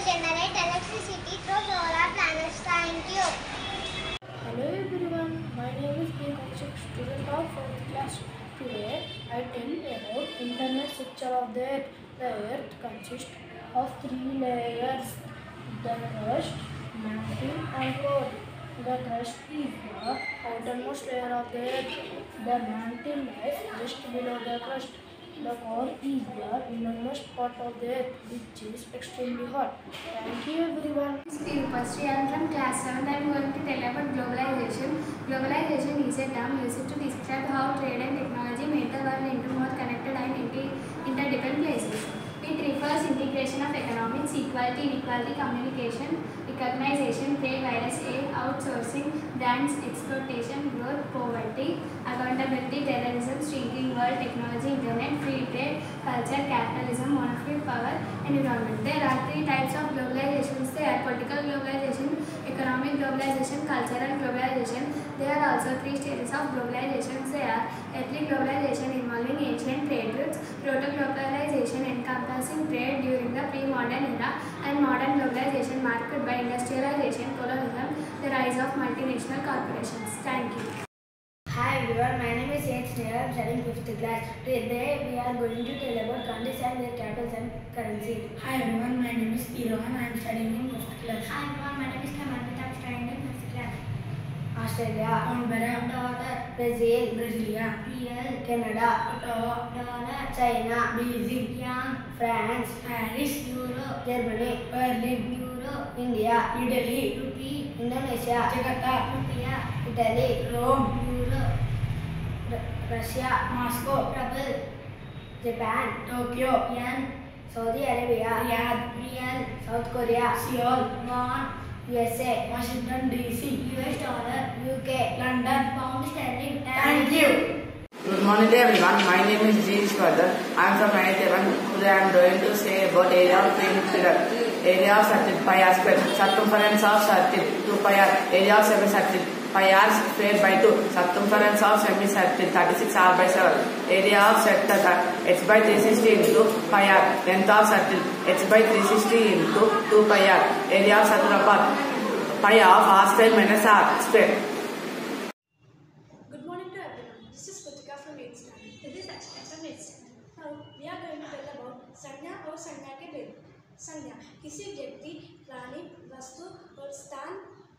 generate electricity through solar panels. Thank you. Hello everyone, my name is P. Kaushik, student of 4th class. Today I tell about internal structure of the earth. The earth consists of 3 layers: the crust, mantle and core. The crust is the outermost layer of the earth. The mantle lies just below the crust. The core is the innermost part of the earth, which is extremely hot. Thank you everyone. I am from class 7. I am going to tell about globalization. Globalization is a term used to describe how trade and technology made the world into more connected and interdependent places. It refers integration of economics, equality, inequality, communication, recognition, trade, virus, aid, outsourcing, brands, exploitation, growth, poverty, accountability, terrorism, shrinking world, technology, internet, free trade, culture, capitalism, monopoly, power, environment. There are 3 types of globalizations. They are political globalization, economic globalization, cultural globalization. There are also 3 stages of globalization. They are ethnic globalization involving ancient trade routes, proto-globalization encompassing trade during the pre-modern era, and modern globalization marked by industrialization, colonialism, the rise of multinational corporations. Thank you. Hi everyone, my name is Yates Neil. I am studying 5th class. Today we are going to tell about countries and their capitals and currency. Hi everyone, my name is Irohan. I am studying in 5th class. Hi everyone, my name is Kamalpit. I am studying in 5th class. Australia, $, Brazil, Brasilia, Real, Canada, Ottawa, $, China, Beijing, Yuan, France, Paris, Euro, Germany, Berlin, Euro, India, New Delhi, Rupee, Indonesia, Jakarta, Rupiah, Italy, Rome, Euro, Russia, Moscow, Ruble, Japan, Tokyo, Yen, Saudi Arabia, Riyadh, Real, South Korea, Seoul, Won, USA, Washington DC, US dollar, UK, London. Pound sterling. Thank you. Good morning everyone, my name is G. Swadhan. I am from 97. Today I am going to say about area of figure. Area of circle, pi r square. Circumference of circle, 2 pi r. Area of semicircle, pi r square by 2. Circumference of semicircle, 36 r by 7. Area of sector, h by 360 into pi r. Length of circle, h by 360 into 2 pi r. Area of circle of pi of r square minus r square. Good morning to everyone. This is Kutika from 8th standard. This is Akshita from 8th standard. Now we are going to tell about संज्ञा और संज्ञा के भेद. संज्ञा किसी व्यक्ति, प्राणी, वस्तु और स्थान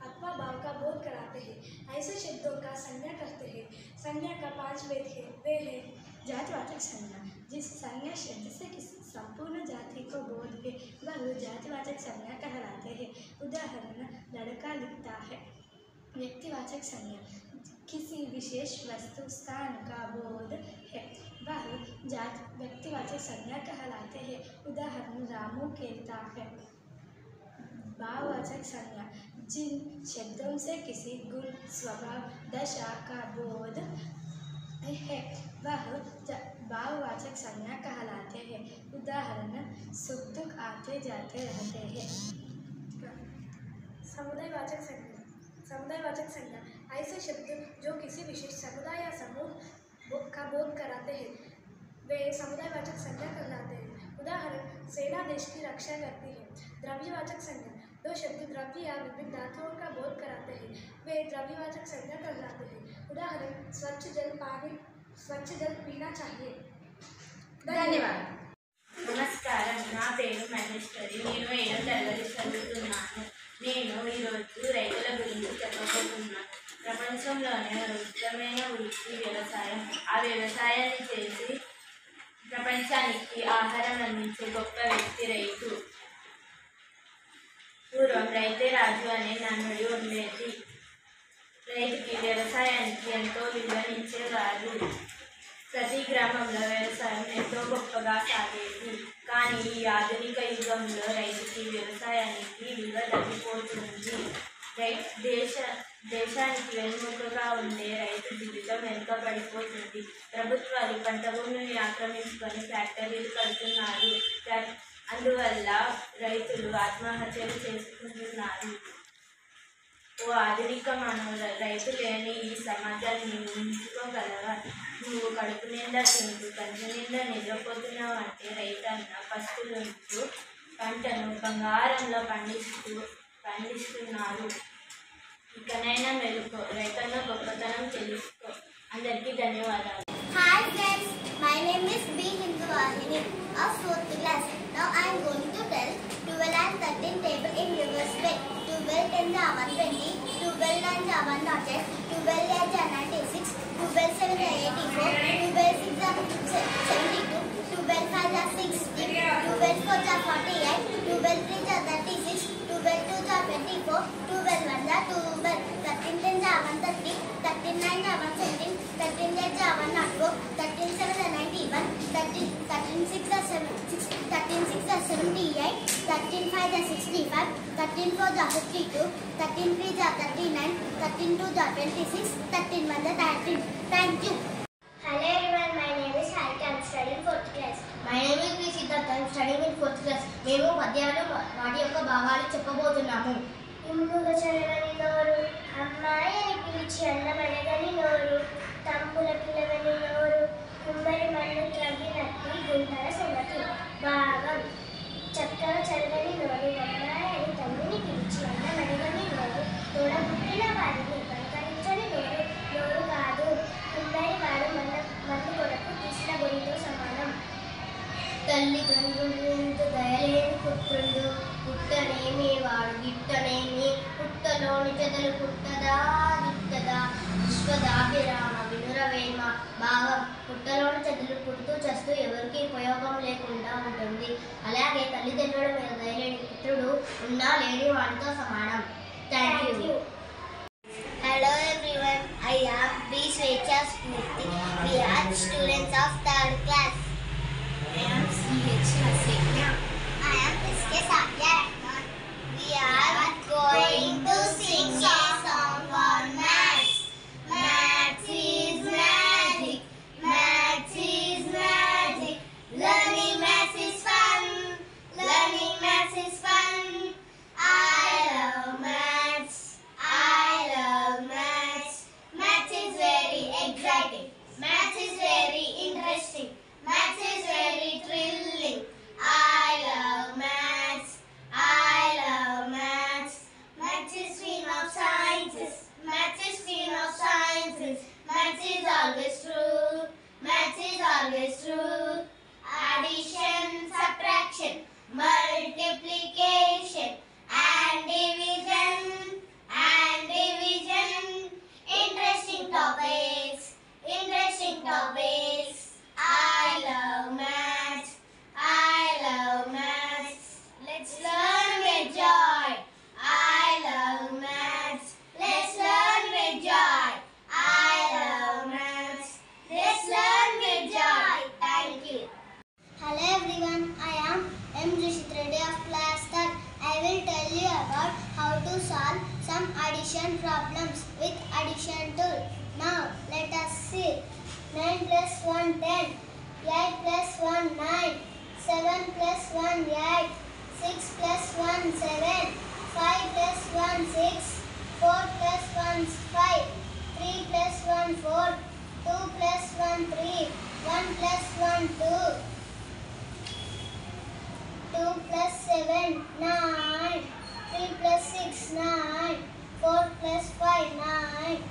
अथवा भाव का बोध कराते हैं. ऐसे शब्दों का संज्ञा कहते हैं. संज्ञा का 5 भेद है. वे हैं जातिवाचक संज्ञा. जिस संज्ञा शब्द से किसी संपूर्ण जाति को बोध है वह जातिवाचक संज्ञा कहलाते हैं. उदाहरण, लड़का लिखता है. व्यक्तिवाचक संज्ञा किसी विशेष वस्तु, स्थान का बोध है वह व्यक्तिवाचक संज्ञा कहलाते हैं. उदाहरण, रामू खेलता है. भाववाचक संज्ञा जिन शब्दों से किसी गुण, स्वभाव, दशा का बोध है वह भाववाचक संज्ञा कहलाते हैं. उदाहरण, सुख दुख आते जाते रहते हैं. समुदायवाचक संज्ञा. समुदायवाचक संज्ञा ऐसे शब्द जो किसी विशेष समुदाय या समूह का बोध कराते हैं वे समुदायवाचक संज्ञा कहलाते हैं. उदाहरण, सेना देश की रक्षा करती है. द्रव्यवाचक संज्ञा दो शब्द द्रव्य या विभिन्न धातुओं का बोध कराते हैं वे द्रव्यवाचक संज्ञा कहलाते हैं. उदाहरण, स्वच्छ जल पीना चाहिए. धन्यवाद. నమస్కారం, నా పేరు మహేశ్వరి. నేను 7వ తరగతి చదువుతున్నాను. నేను ఈరోజు రైతుల గురించి చెప్పబోతున్నాను. ప్రపంచంలోనే ఉత్తమమైన వృత్తి వ్యవసాయం. ఆ వ్యవసాయాన్ని చేసి ప్రపంచానికి ఆహారం అందించే గొప్ప వ్యక్తి రైతు. పూర్వం రైతే రాజు అనే నానుడి ఉండేది. రైతుకి వ్యవసాయానికి ఎంతో విలువనిచ్చేవారు. ప్రతి గ్రామంలో వ్యవసాయం ఎంతో గొప్పగా సాగేది. కానీ ఈ ఆధునిక యుగంలో రైతుకి వ్యవసాయానికి విలువ తగ్గిపోతుంది. దేశానికి వెన్నుముకగా ఉండే రైతు జీవితం వెనుకబడిపోతుంది. ప్రభుత్వాలు పంట భూమిని ఆక్రమించుకొని ఫ్యాక్టరీలు కడుతున్నారు. అందువల్ల రైతులు ఆత్మహత్యలు చేసుకుంటున్నారు. ఓ ఆధునిక మానవుల రైతు లేని ఈ సమాజాన్ని ఊహించుకోగలవా? నువ్వు కడుపు నిండా తింటూ కంటి నిండా నిద్రపోతున్నావు అంటే రైతన్న పస్తులుంటూ పంటను బంగారంలో పండిస్తున్నారు. ఇకనైనా మెలుకో, రైతన్న గొప్పతనం తెలుసుకో. అందరికీ ధన్యవాదాలు. Hi friends, my name is B. Hindu Vahini of 4th class. Now I am going to tell 12 and 13 table in reverse way. 12 10 are 120, 12 9 are 108, 12 8 are 96, 12 7 are 84, 12 6 are 72, 12 5 are 60, 12 4 are 48, 12 3 are 36, 12 2 are 24, 12 1 are 12, 13 10 are 130, 13 9 are 117, 13 8 are 104, 13 7 are 91, 13 6 are 76, 13 6 are 78, 13 5 are 65, 13 4 are 52, 13 3 are 39, 13 2 are 26, 13 1 are 13. Thank you. Hello everyone, my name is Harika. I am studying 4th class. My name is Siddharth. I am studying in 4th class. మేము పద్యాలు వాటి యొక్క భావాలు చెప్పబోతున్నాము. ఇమ్ముగ చరగని నోరు, అమ్మాయి అని పిలిచి అన్నమనగని నోరు, తమ్ముల పిలవని నోరు, కుమ్మరి మన్ను త్రవ్వినట్టి గుంటల సొగతి భాగం. చక్కగా చరగని నోరు, అమ్మాయి అని తమ్ముని పిలిచి అన్నమనగని నోరు, తోడబుట్టిన వారిని పలకరించని నోరు, నోరు కాదు. కుమ్మరి వాడు మన్ను కొరకు తీసిన గొడితో సమానం. తల్లిదండ్రులు ఎంత దయలేని పుత్రుడు, పుట్టనేమి వాడు గిట్టనేమి, పుట్టలోని చెదలు పుట్టదా గిట్టదా, విశ్వదాభిరామ వినురవేమ భావం. పుట్టలోని చెదలు పుడుతూ చస్తూ ఎవరికి ఉపయోగం లేకుండా ఉంటుంది. అలాగే తల్లిదండ్రుల మీద దయలేని పుత్రుడు ఉన్నా లేని వాడితో సమానం. Thank you. Hello everyone, I am B. Swecha Smriti. We are students of 3rd class. I am C.H. Hasenya. I am S.K. Satya. We are going to sing a song on maths. Maths is magic. Maths is magic. Learning maths is fun. Learning maths is fun. I love maths. I love maths. Maths is very exciting. Maths is very interesting. Maths is very thrilling. I love maths. I love maths. Maths is queen of sciences. Maths is queen of sciences. Maths is always true. Maths is always true. Addition, subtraction, multiplication, and division. Interesting topics. Interesting topics. I love maths. I love maths. Let's learn with joy. I love maths. Let's learn with joy. I love maths. Let's learn with joy. Thank you. Hello everyone. I am M. Rishit Reddy of class 3rd. I will tell you about how to solve some addition problems with addition tool. Now let us see. 9 plus 1 10, 8 plus 1 9, 7 plus 1 8, 6 plus 1 7, 5 plus 1 6, 4 plus 1 5, 3 plus 1 4, 2 plus 1 3, 1 plus 1 2, 2 plus 7 9, 3 plus 6 9, 4 plus 5 9,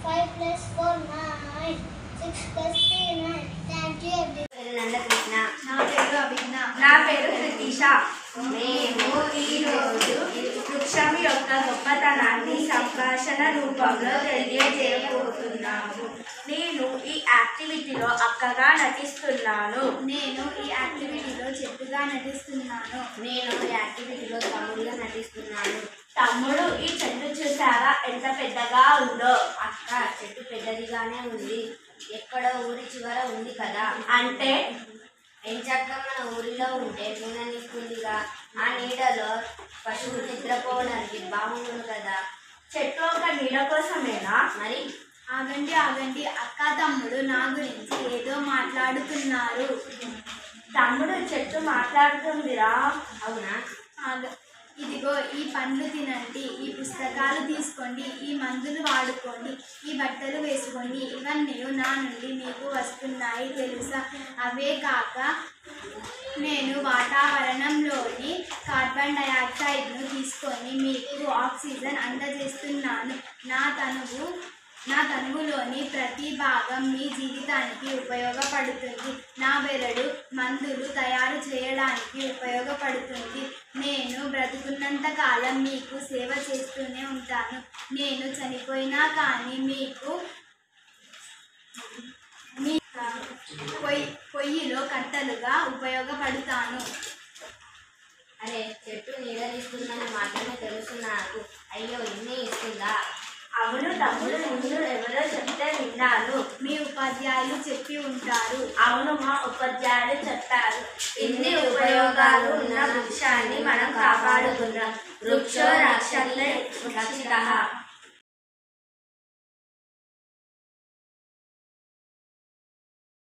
5 plus 4 9, 6 plus 3 9. Thank you everyone. నందకృష్ణ. నా పేరు అభిజ్ఞ. నా పేరు కృతిష. మేము ఈరోజు వృక్షం యొక్క గొప్పతనాన్ని సంభాషణ రూపంలో తెలియజేయబోతున్నాము. నేను ఈ యాక్టివిటీలో అక్కగా నటిస్తున్నాను. నేను ఈ యాక్టివిటీలో చెట్టుగా నటిస్తున్నాను. నేను ఈ యాక్టివిటీలో తమ్ముడుగా నటిస్తున్నాను. తమ్ముడు, ఈ చెట్టు చూసావా ఎంత పెద్దగా ఉందో? అక్క, చెట్టు పెద్దదిగానే ఉంది. ఎక్కడో ఊరి చివర ఉంది కదా. అంటే ఎంచక్క మన ఊరిలో ఉంటే నూనెనిస్తుందిగా. ఆ నీడలో పశువులు నిద్రపోవడానికి బాగుంటుంది కదా. చెట్టు ఒక నీడ కోసమేనా? మరి ఆగండి ఆగండి, అక్క తమ్ముడు నా గురించి ఏదో మాట్లాడుతున్నారు. తమ్ముడు, చెట్టు మాట్లాడుతుందిరా. అవునా? ఇదిగో ఈ పండ్లు తినండి, ఈ పుస్తకాలు తీసుకోండి, ఈ మందులు వాడుకోండి, ఈ బట్టలు వేసుకోండి, ఇవన్నీ నా నుండి మీకు వస్తున్నాయి తెలుసా? అవే కాక నేను వాతావరణంలోని కార్బన్ డయాక్సైడ్ను తీసుకొని మీకు ఆక్సిజన్ అందజేస్తున్నాను. నా తనువులోని ప్రతి భాగం మీ జీవితానికి ఉపయోగపడుతుంది. నా బెరడు మందులు తయారు చేయడానికి ఉపయోగపడుతుంది. నేను బ్రతుకున్నంత కాలం మీకు సేవ చేస్తూనే ఉంటాను. నేను చనిపోయినా కానీ మీకు పొయ్యిలో కట్టెలుగా ఉపయోగపడతాను. అరే చెట్టు నీడనిస్తుందని మాత్రమే తెలుసు నాకు. అయ్యో ఇన్ని ఇస్తుందా? అవును తమ్ముడు, ముందు ఎవరో చెప్తే విన్నాను. మీ ఉపాధ్యాయులు చెప్పి ఉంటారు. అవును, మా ఉపాధ్యాయులు చెప్పారు. ఇన్ని ఉపయోగాలు ఉన్న వృక్షాన్ని మనం కాపాడుకుందాం. వృక్షో రక్షతే రక్షితః.